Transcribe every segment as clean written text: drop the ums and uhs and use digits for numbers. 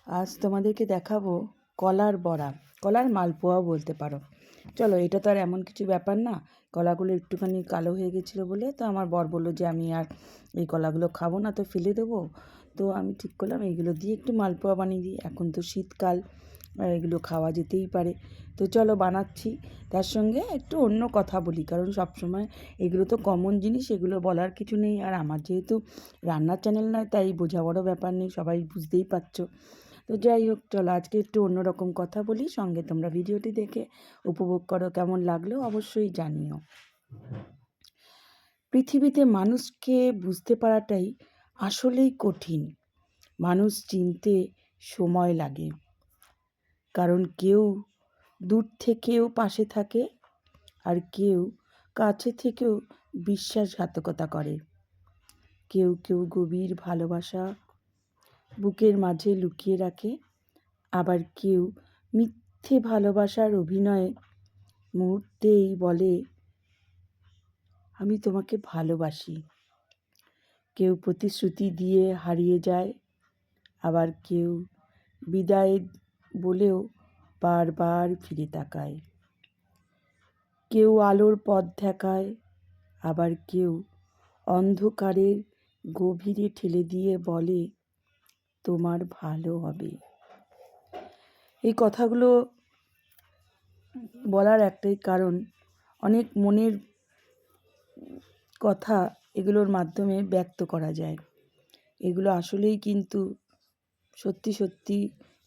আজ তোমাদেরকে দেখাবো কলার বড়া, কলার মালপোয়াও বলতে পারো। চলো, এটা তো আর এমন কিছু ব্যাপার না। কলাগুলো একটুখানি কালো হয়ে গেছিলো বলে তো আমার বর বললো যে আমি আর এই কলাগুলো খাবো না, তো ফেলে দেবো। তো আমি ঠিক করলাম এইগুলো দিয়ে একটু মালপোয়া বানিয়ে দিই। এখন তো শীতকাল, এগুলো খাওয়া যেতেই পারে। তো চলো বানাচ্ছি। তার সঙ্গে একটু অন্য কথা বলি, কারণ সবসময় এগুলো তো কমন জিনিস, এগুলো বলার কিছু নেই। আর আমার যেহেতু রান্নার চ্যানেল নয়, তাই বোঝা বড় ব্যাপার নেই, সবাই বুঝতেই পারছো। তো যাই হোক, চলো আজকে একটু অন্যরকম কথা বলি। সঙ্গে তোমরা ভিডিওটি দেখে উপভোগ করো, কেমন লাগলো অবশ্যই জানিও। পৃথিবীতে মানুষকে বুঝতে পারাটাই আসলেই কঠিন। মানুষ চিনতে সময় লাগে, কারণ কেউ দূর থেকেও পাশে থাকে, আর কেউ কাছে থেকেও বিশ্বাসঘাতকতা করে। কেউ কেউ গভীর ভালোবাসা বুকের মাঝে লুকিয়ে রাখে, আবার কেউ মিথ্যে ভালোবাসার অভিনয়ে মুহূর্তেই বলে আমি তোমাকে ভালোবাসি। কেউ প্রতিশ্রুতি দিয়ে হারিয়ে যায়, আবার কেউ বিদায় বলেও বারবার ফিরে তাকায়। কেউ আলোর পথ দেখায়, আবার কেউ অন্ধকারের গভীরে ঠেলে দিয়ে বলে তোমার ভালো হবে। এই কথাগুলো বলার একটাই কারণ, অনেক মনের কথা এগুলোর মাধ্যমে ব্যক্ত করা যায়। এগুলো আসলেই কিন্তু সত্যি সত্যি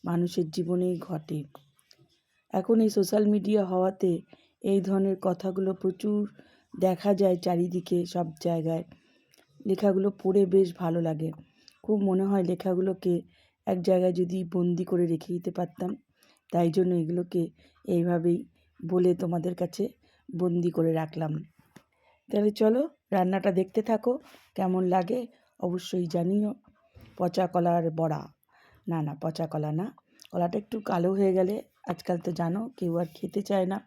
মানুষের জীবনেই ঘটে। এখন এই সোশ্যাল মিডিয়া হওয়াতে এই ধরনের কথাগুলো প্রচুর দেখা যায় চারিদিকে, সব জায়গায়। লেখাগুলো পড়ে বেশ ভালো লাগে। খুব মনে হয় লেখাগুলোকে এক জায়গায় যদি বন্দি করে রেখে দিতে পারতাম। তাই জন্য এগুলোকে এইভাবেই বলে তোমাদের কাছে বন্দি করে রাখলাম। তাহলে চলো রান্নাটা দেখতে থাকো, কেমন লাগে অবশ্যই জানিও। পচা কলার বড়া, না পচা কলা না, কলাটা একটু কালো হয়ে গেলে আজকাল তো জানো কেউ আর খেতে চায় না।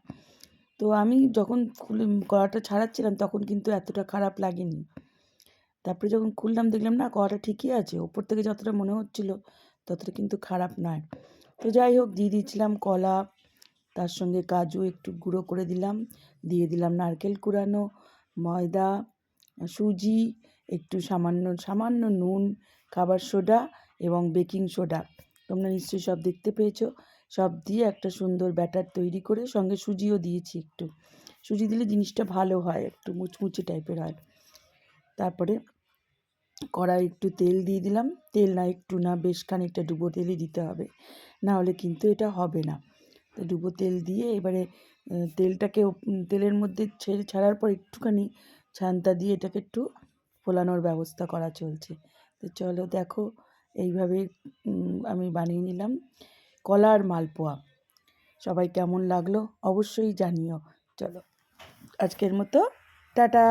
তো আমি যখন কলাটা ছাড়াচ্ছিলাম তখন কিন্তু এতটা খারাপ লাগেনি। তারপরে যখন খুললাম দেখলাম না, কলাটা ঠিকই আছে, ওপর থেকে যতটা মনে হচ্ছিলো ততটা কিন্তু খারাপ নয়। তো যাই হোক, দিয়ে দিয়েছিলাম কলা, তার সঙ্গে কাজু একটু গুঁড়ো করে দিলাম, দিয়ে দিলাম নারকেল কুড়ানো, ময়দা, সুজি, একটু সামান্য সামান্য নুন, খাবার সোডা এবং বেকিং সোডা। তোমরা নিশ্চয়ই সব দেখতে পেয়েছো। সব দিয়ে একটা সুন্দর ব্যাটার তৈরি করে, সঙ্গে সুজিও দিয়েছি একটু। সুজি দিলে জিনিসটা ভালো হয়, একটু মুচমুচে টাইপের হয়। তারপরে কড়াই একটু তেল দিয়ে দিলাম। তেল না, একটু না, বেশ খানিকটা ডুবো তেলই দিতে হবে, না হলে কিন্তু এটা হবে না। তো ডুবো তেল দিয়ে এবারে তেলের মধ্যে ছাড়ার পর একটুখানি ছানটা দিয়ে এটাকে একটু ফোলানোর ব্যবস্থা করা চলছে। তো চলো দেখো, এইভাবে আমি বানিয়ে নিলাম কলার মালপোয়া। সবাই কেমন লাগলো অবশ্যই জানিও। চলো আজকের মতো টাটা।